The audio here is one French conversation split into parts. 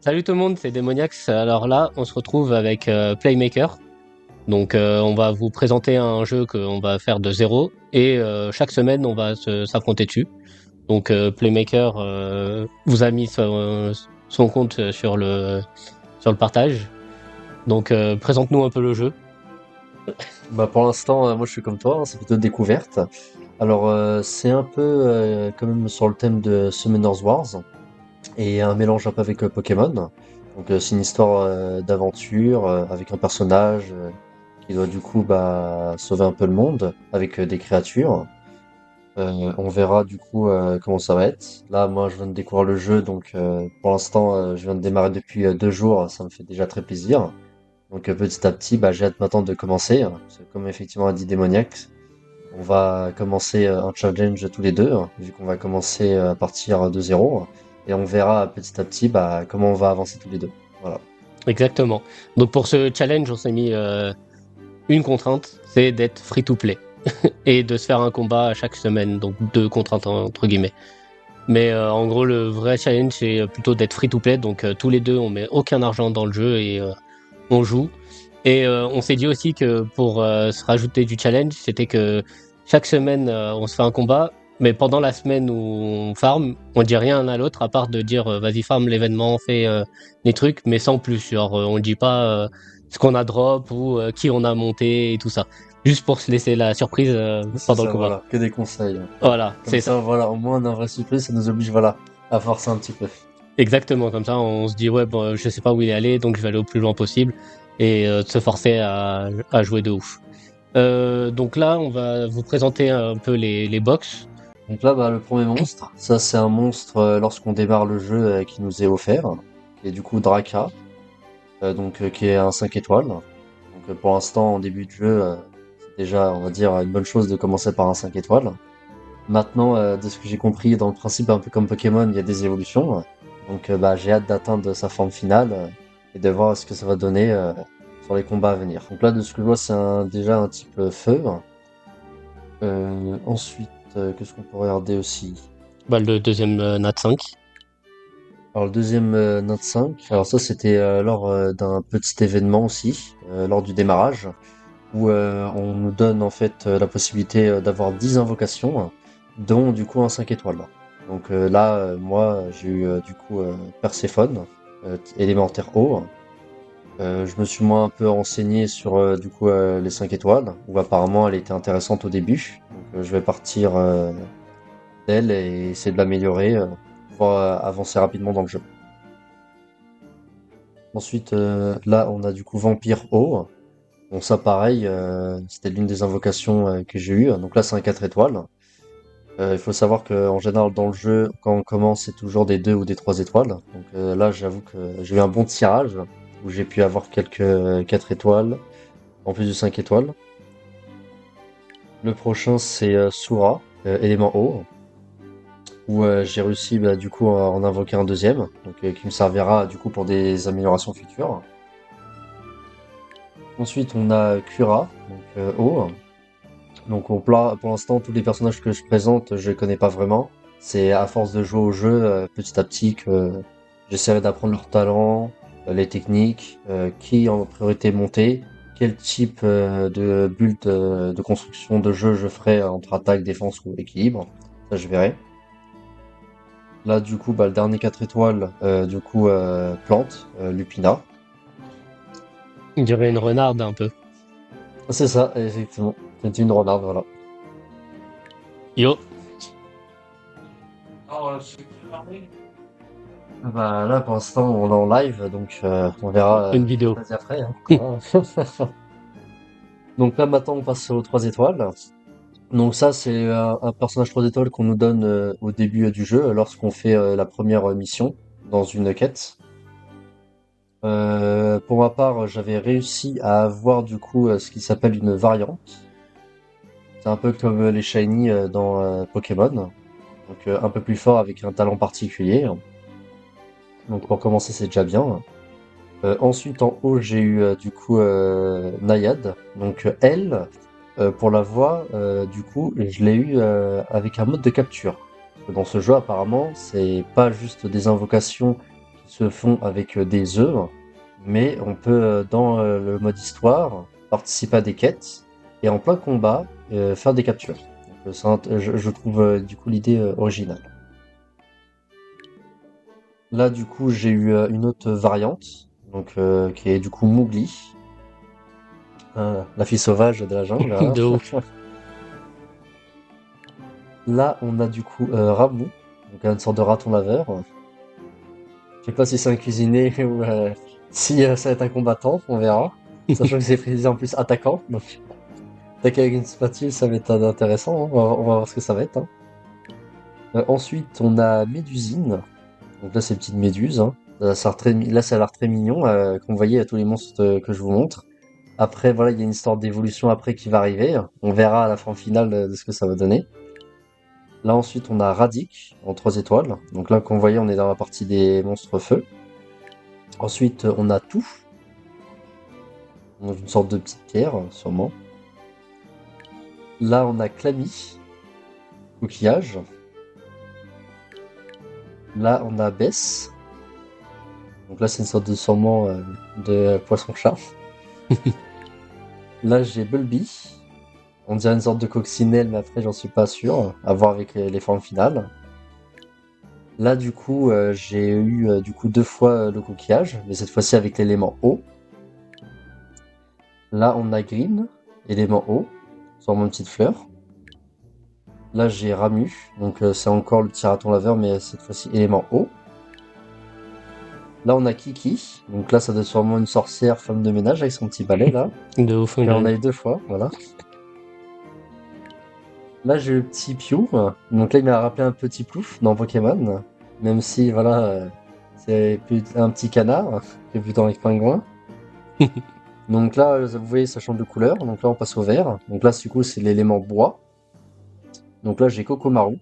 Salut tout le monde, c'est Demoniax. Alors là, on se retrouve avec Playmaker. Donc on va vous présenter un jeu qu'on va faire de zéro et chaque semaine on va s'affronter dessus. Donc Playmaker vous a mis son compte sur le partage. Donc présente-nous un peu le jeu. Bah pour l'instant, moi je suis comme toi, hein, c'est plutôt découverte. Alors c'est un peu quand même sur le thème de Summoners Wars et un mélange un peu avec Pokémon. Donc c'est une histoire d'aventure avec un personnage qui doit du coup sauver un peu le monde avec des créatures. On verra du coup comment ça va être. Là moi je viens de découvrir le jeu donc pour l'instant je viens de démarrer depuis 2 jours, ça me fait déjà très plaisir. Donc petit à petit, j'ai hâte maintenant de commencer, hein, parce que comme effectivement a dit Démoniaque, on va commencer un challenge tous les deux, hein, vu qu'on va commencer à partir de zéro, et on verra petit à petit comment on va avancer tous les deux. Voilà. Exactement. Donc pour ce challenge, on s'est mis une contrainte, c'est d'être free to play et de se faire un combat à chaque semaine. Donc deux contraintes entre guillemets. Mais en gros, le vrai challenge, c'est plutôt d'être free-to-play. Donc tous les deux, on met aucun argent dans le jeu et on joue. Et on s'est dit aussi que pour se rajouter du challenge, c'était que chaque semaine, on se fait un combat. Mais pendant la semaine où on farm, on dit rien l'un à l'autre, à part de dire vas-y farm l'événement, fais des trucs, mais sans plus. Genre, on dit pas ce qu'on a drop ou qui on a monté et tout ça. Juste pour se laisser la surprise C'est pendant le ça, combat. voilà, que des conseils, hein. Voilà, Comme c'est ça. ça, voilà, au moins on a un vrai surprise, ça nous oblige, voilà, à forcer un petit peu. Exactement, comme ça on se dit ouais bon, je sais pas où il est allé donc je vais aller au plus loin possible et se forcer à jouer de ouf. Donc là on va vous présenter un peu les box. Donc là, le premier monstre, ça c'est un monstre lorsqu'on démarre le jeu qui nous est offert, qui est du coup Draka, qui est un 5 étoiles. Donc pour l'instant, en début de jeu, c'est déjà, on va dire, une bonne chose de commencer par un 5 étoiles. Maintenant, de ce que j'ai compris, dans le principe, un peu comme Pokémon, il y a des évolutions. Donc j'ai hâte d'atteindre sa forme finale et de voir ce que ça va donner sur les combats à venir. Donc là, de ce que je vois, c'est déjà un type feu. Ensuite, qu'est-ce qu'on peut regarder aussi? Bah, le deuxième Nat 5. Alors le deuxième Note 5, alors ça c'était lors d'un petit événement aussi, lors du démarrage, où on nous donne en fait la possibilité d'avoir 10 invocations, dont du coup un 5 étoiles. Donc là, moi j'ai eu du coup Perséphone, élémentaire eau. Je me suis moi un peu renseigné sur du coup les 5 étoiles, où apparemment elle était intéressante au début. Donc je vais partir d'elle et essayer de l'améliorer pour pouvoir avancer rapidement dans le jeu. Ensuite, là, on a du coup Vampire Eau. Bon, ça, pareil, c'était l'une des invocations que j'ai eues. Donc là, c'est un 4 étoiles. Il faut savoir que en général, dans le jeu, quand on commence, c'est toujours des 2 ou des 3 étoiles. Donc là, j'avoue que j'ai eu un bon tirage où j'ai pu avoir quelques 4 étoiles, en plus de 5 étoiles. Le prochain, c'est Sura, élément eau, où j'ai réussi du coup à en invoquer un deuxième, donc qui me servira du coup pour des améliorations futures. Ensuite, on a Cura, donc eau. Donc pour l'instant, tous les personnages que je présente, je les connais pas vraiment. C'est à force de jouer au jeu, petit à petit, que j'essaierai d'apprendre leurs talents, les techniques, qui en priorité monter, quel type de build de construction de jeu je ferai entre attaque, défense ou équilibre. Ça, je verrai. Là, du coup, le dernier 4 étoiles, plante, Lupina. On dirait une renarde un peu. C'est ça, effectivement. C'est une renarde, voilà. Yo, Là, pour l'instant, on est en live, donc on verra une ce qui se vidéo. passe après, hein. Voilà. Donc là, maintenant, on passe aux 3 étoiles. Donc ça, c'est un personnage 3 étoiles qu'on nous donne au début du jeu, lorsqu'on fait la première mission dans une quête. Pour ma part, j'avais réussi à avoir du coup ce qui s'appelle une variante. C'est un peu comme les shiny dans Pokémon, donc un peu plus fort avec un talent particulier. Donc pour commencer, c'est déjà bien. Ensuite, en haut, j'ai eu du coup Nayade. Donc elle, pour la voix, du coup, je l'ai eu avec un mode de capture. Parce que dans ce jeu, apparemment, c'est pas juste des invocations qui se font avec des œufs, mais on peut, dans le mode histoire, participer à des quêtes et en plein combat, faire des captures. Donc, je trouve du coup l'idée originale. Là, du coup, j'ai eu une autre variante, donc qui est du coup Mowgli, la fille sauvage de la jungle. Voilà. De ouf. Là, on a du coup Ramu, donc une sorte de raton laveur. Je sais pas si c'est un cuisinier ou si ça va être un combattant, on verra. Sachant que c'est précisé en plus attaquant, donc attaquer avec une spatule, ça va être intéressant, hein. On va voir ce que ça va être, hein. Ensuite, on a Médusine. Donc là, c'est une petite méduse, hein. Là, ça a l'air très mignon, qu'on voyait à tous les monstres que je vous montre. Après, voilà, il y a une histoire d'évolution après qui va arriver. On verra à la fin finale de ce que ça va donner. Là, ensuite, on a Radic en 3 étoiles. Donc là, comme vous voyez, on est dans la partie des monstres feu. Ensuite, on a Tout, donc une sorte de petite pierre, sûrement. Là, on a Clammy, coquillage. Là, on a Bess. Donc là, c'est une sorte de sûrement de poisson-chat. Là, j'ai Bulby. On dirait une sorte de coccinelle, mais après, j'en suis pas sûr. À voir avec les formes finales. Là, du coup, j'ai eu du coup 2 fois le coquillage, mais cette fois-ci avec l'élément eau. Là, on a Green, élément eau, sur mon petite fleur. Là, j'ai Ramu, donc c'est encore le petit raton laveur, mais cette fois-ci élément eau. Là, on a Kiki, donc là, ça doit être sûrement une sorcière, femme de ménage avec son petit balai, là. De ouf. Et on a eu 2 fois, voilà. Là, j'ai eu le petit Piou, donc là, il m'a rappelé un petit Plouf dans Pokémon, même si, voilà, c'est plus un petit canard, que plutôt avec pingouin. Donc là, vous voyez, ça change de couleur, donc là, on passe au vert. Donc là, du coup, c'est l'élément bois. Donc là, j'ai Kokomaru.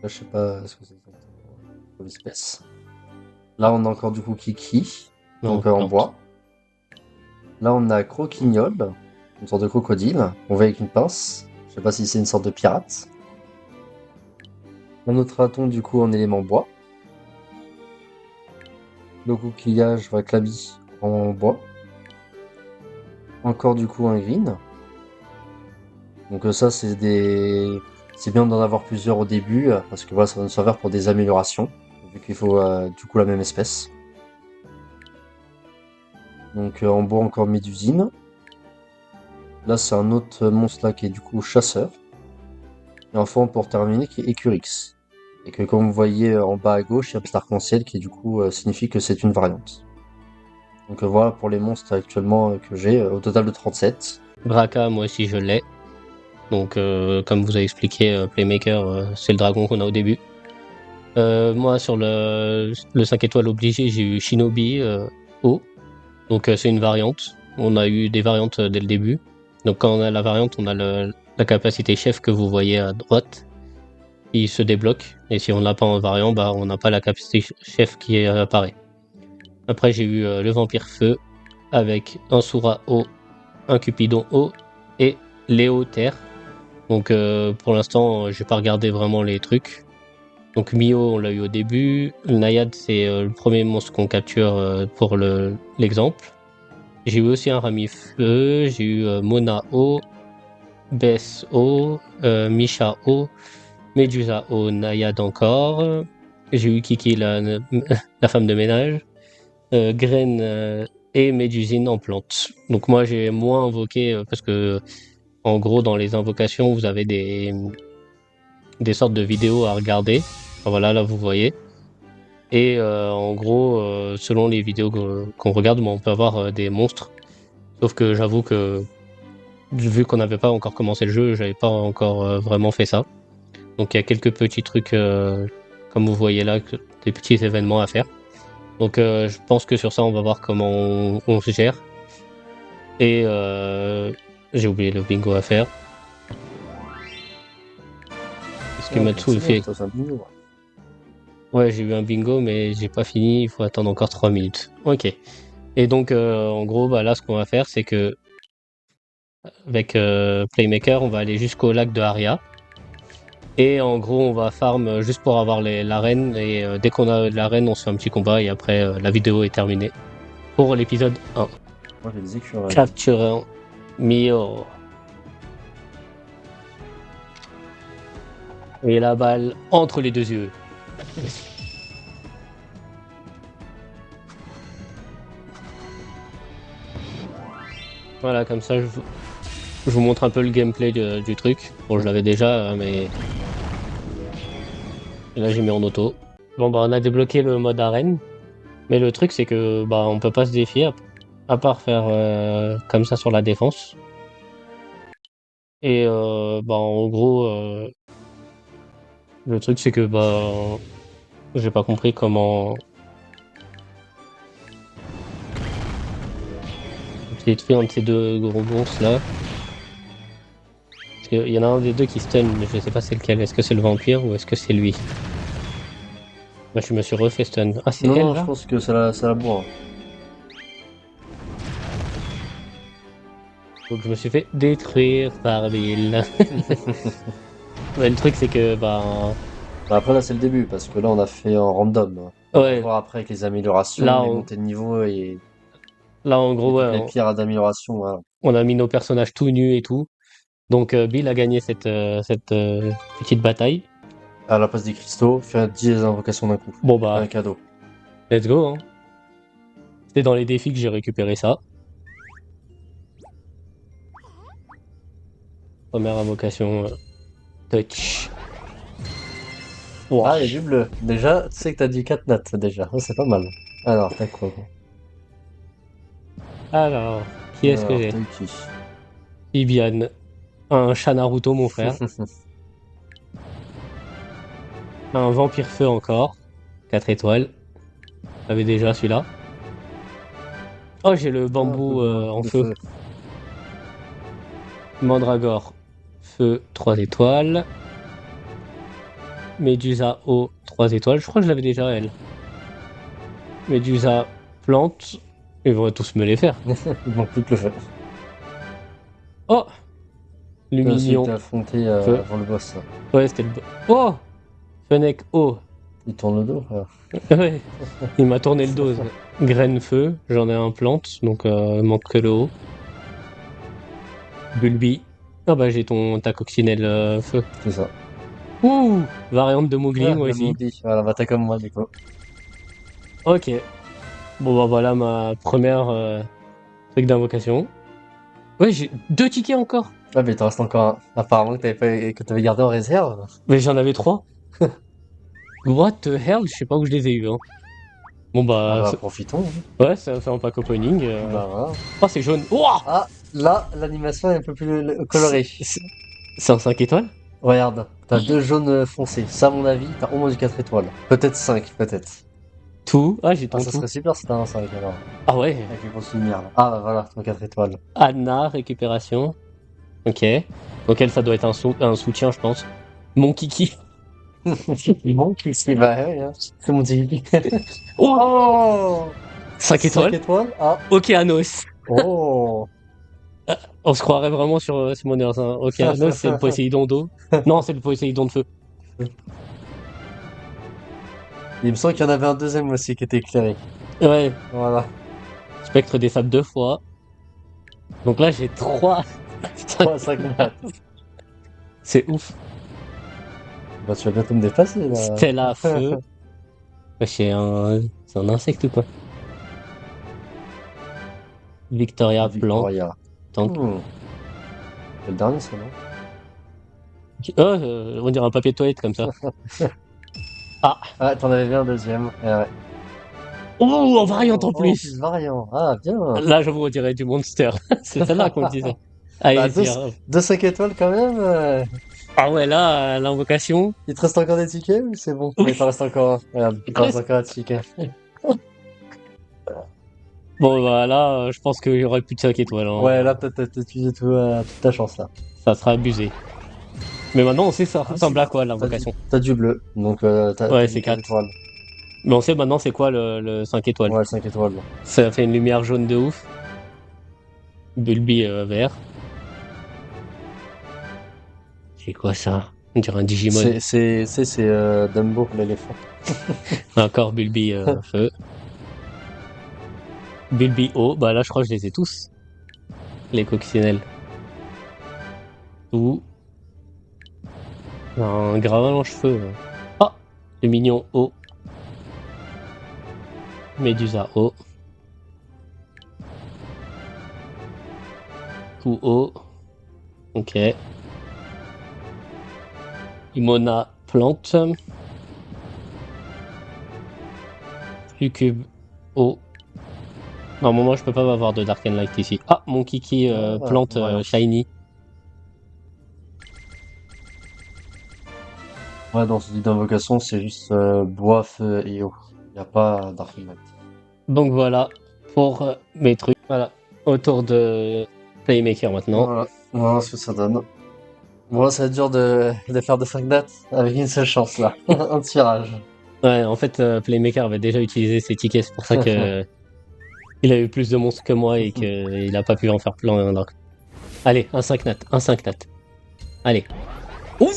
Là, je sais pas ce que c'est exactement comme espèce. Là, on a encore du coup Kiki, Non, donc en plante. bois. Là, on a Croquignol, une sorte de crocodile. On voit avec une pince. Je sais pas si c'est une sorte de pirate. Un autre raton, du coup, en élément bois. Le coquillage, voilà, Clabi en bois. Encore, du coup, un green. Donc ça, c'est bien d'en avoir plusieurs au début, parce que voilà, ça va nous servir pour des améliorations, vu qu'il faut du coup la même espèce. Donc en bois encore Médusine. Là, c'est un autre monstre là qui est du coup chasseur. Et enfin, pour terminer, qui est Écurix. Et que comme vous voyez en bas à gauche, il y a un petit arc-en-ciel qui du coup signifie que c'est une variante. Donc voilà pour les monstres actuellement que j'ai, au total de 37. Braka, moi aussi je l'ai. Donc, comme vous avez expliqué, Playmaker, c'est le dragon qu'on a au début. Moi, sur le 5 étoiles obligé, j'ai eu Shinobi O. Donc, c'est une variante. On a eu des variantes dès le début. Donc, quand on a la variante, on a la capacité chef que vous voyez à droite. Il se débloque. Et si on l'a pas en variant, bah, on n'a pas la capacité chef qui apparaît. Après, j'ai eu le vampire feu avec un Sura O, un Cupidon O et Léo Terre. Donc pour l'instant, j'ai pas regardé vraiment les trucs. Donc Mio, on l'a eu au début. Le Nayade, c'est le premier monstre qu'on capture pour l'exemple. J'ai eu aussi un Rami Feu, j'ai eu Mona O, Bess O, Misha O, Medusa O, Nayade encore. J'ai eu Kiki, la femme de ménage, Graine et Médusine en plante. Donc moi, j'ai moins invoqué parce que en gros, dans les invocations, vous avez des sortes de vidéos à regarder. Enfin, voilà, là vous voyez. Et en gros, selon les vidéos qu'on regarde, on peut avoir des monstres. Sauf que j'avoue que vu qu'on n'avait pas encore commencé le jeu, j'avais pas encore vraiment fait ça. Donc il y a quelques petits trucs, comme vous voyez là, des petits événements à faire. Donc je pense que sur ça, on va voir comment on se gère. Et j'ai oublié le bingo à faire. Ce qui Ah, m'a bah, tout c'est bien, fait. ça c'est un bingo. Ouais, j'ai eu un bingo, mais j'ai pas fini. Il faut attendre encore 3 minutes. Ok. Et donc, en gros, bah, là, ce qu'on va faire, c'est que avec Playmaker, on va aller jusqu'au lac de Aria. Et en gros, on va farm juste pour avoir l'arène. Et dès qu'on a l'arène, on se fait un petit combat. Et après, la vidéo est terminée. Pour l'épisode 1. Moi, j'ai des écureuils. Capture Mio. Et la balle entre les deux yeux. Voilà, comme ça, je vous montre un peu le gameplay du truc. Bon, je l'avais déjà, mais... Et là, j'ai mis en auto. Bon, bah, on a débloqué le mode arène. Mais le truc, c'est que bah, on peut pas se défier, à part faire comme ça sur la défense. Et bah, en gros, le truc, c'est que bah, j'ai pas compris comment... J'ai détruit un de ces deux gros monstres là. Parce qu'il y en a un des deux qui stun, mais je sais pas c'est lequel. Est-ce que c'est le vampire ou est-ce que c'est lui? Bah, je me suis refait stun. Ah, c'est Non, elle non, je là? pense que ça la boit. Donc je me suis fait détruire par Bill. Ouais, le truc c'est que bah Bah, après, là, c'est le début, parce que là, on a fait en random. On va ouais, voir après avec les améliorations, là les on, montées de niveau là en et gros ouais, toutes les pierres d'amélioration. Voilà. on a mis nos personnages tout nus et tout. Donc Bill a gagné cette petite bataille. À la place des cristaux, faire 10 invocations d'un coup. Bon Un bah cadeau. let's go hein. C'était dans les défis que j'ai récupéré ça. Première invocation touch. Ah, il y a Ouah. du bleu. Déjà, tu sais que t'as dit 4 nattes, déjà. Ça, c'est pas mal. Alors, t'as quoi? Alors, qui est-ce que Alors, j'ai? t'as eu qui? Ibiane. Un chat Naruto mon frère. Un vampire feu encore. 4 étoiles. J'avais déjà celui-là. Oh j'ai le Ah, un peu bambou en de feu. feu. Mandragore, feu, 3 étoiles. Médusa, eau, 3 étoiles. Je crois que je l'avais déjà, elle. Médusa, plante. Ils vont tous me les faire. Il manque plus que le feu. Oh Celui que Luminion, t'as affronté feu. avant le boss. Ouais, c'était Oh Fennec, eau. Il tourne le dos, frère. Ouais, il m'a tourné le dos. Graine, feu. J'en ai un plante, donc il manque que le haut. Bulbi. Ah bah j'ai ta coccinelle feu. C'est ça. Ouh Variante de Mowgli, Ah, moi le aussi. Mowgli. Voilà, bah t'as comme moi, du coup. Ok. Bon bah voilà ma première truc d'invocation. Ouais, j'ai 2 tickets encore. Ah, mais il t'en reste encore un. Apparemment que que t'avais gardé en réserve. Mais j'en avais 3. What the hell? Je sais pas où je les ai eu. Hein. Bon Ah bah, bah, profitons. Hein. ouais, ça fait un pack opening. Bah voilà. Oh, c'est jaune. Ouah Ah, là, l'animation est un peu plus colorée. C'est c'est un 5 étoiles? Regarde, t'as deux jaunes foncés. Ça, à mon avis, t'as au moins du 4 étoiles. Peut-être 5, peut-être. Tout. Ah, j'ai Ah, ton ça tout. serait super si t'as un 5 alors. Ah ouais. Avec les grosses lumières là. Ah bah voilà, ton 4 étoiles. Anna, récupération. Ok. Donc elle, ça doit être un soutien, je pense. Mon kiki. Bon, c'est bah ouais, hein. C'est mon petit. Oh Oh 5 5 étoiles. étoiles? Ah. Océanos. Oh On se croirait vraiment sur Summoners. Hein. Océanos, c'est le Poséidon d'eau. Non, c'est le Poséidon de feu. Il me semble qu'il y en avait un deuxième aussi qui était éclairé. Ouais. Voilà. Spectre des sables 2 fois. Donc là, j'ai 3. 3 à 5 nattes. C'est ouf. Bah tu vas bientôt me dépasser là. Stella, feu. Ouais, c'est un insecte ou quoi? Victoria, plante. Victoria. Tank. C'est le dernier ça, non? Oh, on dirait un papier de toilette comme ça. Ah. Ah, t'en avais bien un deuxième. Ouais. Oh, en variante Oh, en oh, en plus plus. variant. Ah, bien. Là, je vous dirais du monster. C'est celle-là qu'on disait. Bah, Allez, deux, c'est grave. 5 étoiles quand même. Ah ouais, là, l'invocation. Il te reste encore des tickets ou c'est bon? Oui, Il t'en reste encore un. Regarde, il t'en reste presque. encore un ticket. Bon, bah là, je pense qu'il y aurait plus de 5 étoiles. Ouais, là, Hein. peut-être t'as utilisé toute ta chance là. Ça sera abusé. Mais maintenant, on sait ça Ah, si. ressemble à quoi T'as du, l'invocation. t'as du bleu. Donc, t'as Ouais, du c'est 4 4. étoiles. Mais on sait maintenant c'est quoi le 5 étoiles. Ouais, 5 étoiles. Ça fait une lumière jaune de ouf. Bulbi vert. C'est quoi ça? On dirait un Digimon. C'est Dumbo, l'éléphant. Encore Bulbi feu. Bulbi eau. Bah là, je crois que je les ai tous. Les coccinelles. Ou un Gravalanche feu. Ah, le mignon eau. Médusa eau. Tout eau. Ok. Imona plante. Lucube eau. Normalement, je peux pas avoir de Dark and Light ici. Ah, mon kiki plante ouais. shiny. Ouais, dans ce lit d'invocation, c'est juste bois, feu et eau. Il n'y a pas Dark Knight. Donc voilà pour mes trucs. Voilà. Autour de Playmaker maintenant. Voilà ce que ça donne. Bon, ça va être dur de faire de 5 dates avec une seule chance là. Un tirage. Ouais, en fait, Playmaker avait déjà utilisé ses tickets, c'est pour ça que il a eu plus de monstres que moi et qu'il a pas pu en faire plein. Donc. Allez, un 5 nat, un 5 nat. Allez. Ouh,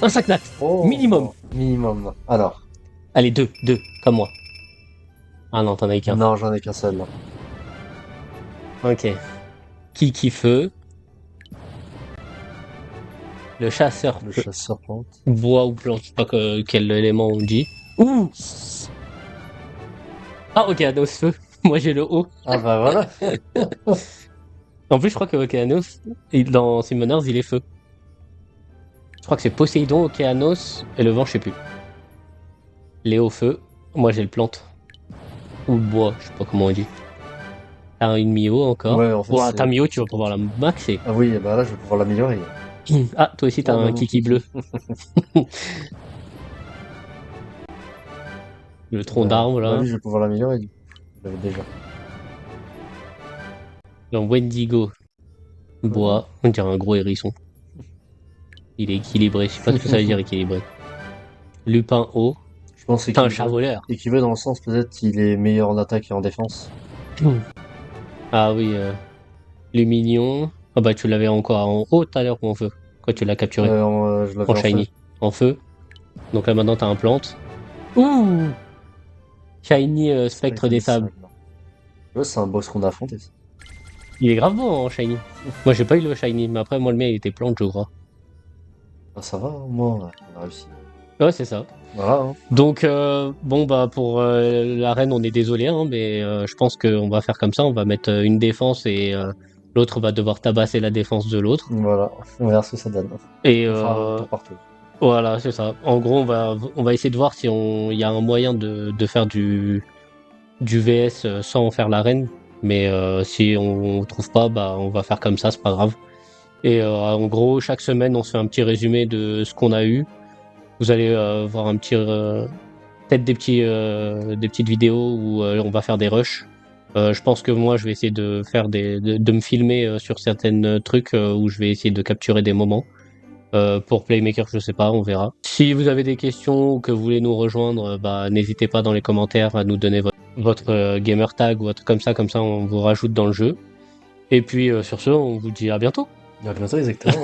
un 5 nat, minimum. Minimum. Alors. Allez, deux, comme moi. Ah non, t'en as eu qu'un. Non, j'en ai qu'un seul là. Ok. Kiki feu. Le chasseur Le feu. chasseur plante. Bois ou plante, je sais pas quel élément on dit. Ouh. Ah, Okeanos feu. Moi j'ai le haut. Ah bah voilà. En plus, je crois que Okeanos, dans Summoners, il est feu. Je crois que c'est Poséidon, Okeanos et le vent, je sais plus. Léo feu. Moi j'ai le plante. Ou le bois, je sais pas comment on dit. T'as une Mio encore. Ouais, en fait, Ouah, ta Mio, tu vas pouvoir la maxer. Ah oui, bah là, je vais pouvoir l'améliorer. Ah, toi aussi, t'as Ah, bah, un mon kiki bleu. Le tronc d'arbre, Bah là. lui, je vais pouvoir l'améliorer, du coup. Je l'avais déjà. Un Wendigo. Ouais. Bois. On dirait un gros hérisson. Il est équilibré. Je sais pas ce que ça veut dire équilibré. Lupin haut. Je pense T'as un équilibré. chat voleur. Équilibré dans le sens, peut-être, il est meilleur en attaque et en défense. Ah oui, Lumignon. Ah bah tu l'avais encore en haut tout à l'heure ou en feu. Quand tu l'as capturé. Je l'avais En en feu. shiny. En feu. Donc là maintenant t'as un plante. Ouh, Shiny spectre des sables. Ouais, c'est un boss qu'on a affronté, ça. Il est grave bon en shiny. Moi j'ai pas eu le shiny, mais après moi le mien il était plante je crois. Ah, ça va, au moins, on a réussi. Ouais c'est ça. Voilà, hein. Donc bon bah pour l'arène on est désolé hein, mais je pense qu'on va faire comme ça. On va mettre une défense et l'autre va devoir tabasser la défense de l'autre. Voilà, on verra ce que ça donne. Et On fera un tour partout. voilà c'est ça. En gros on va essayer de voir si il y a un moyen de faire du VS sans faire l'arène. Mais si on trouve pas, bah on va faire comme ça, c'est pas grave. Et en gros, chaque semaine, on se fait un petit résumé de ce qu'on a eu. Vous allez voir un petit, peut-être des petites vidéos où on va faire des rushs. Je pense que moi, je vais essayer de faire de me filmer sur certains trucs où je vais essayer de capturer des moments. Pour Playmaker, je sais pas, on verra. Si vous avez des questions ou que vous voulez nous rejoindre, bah n'hésitez pas dans les commentaires à nous donner votre gamer tag ou un truc comme ça on vous rajoute dans le jeu. Et puis sur ce, on vous dit à bientôt. À bientôt, exactement.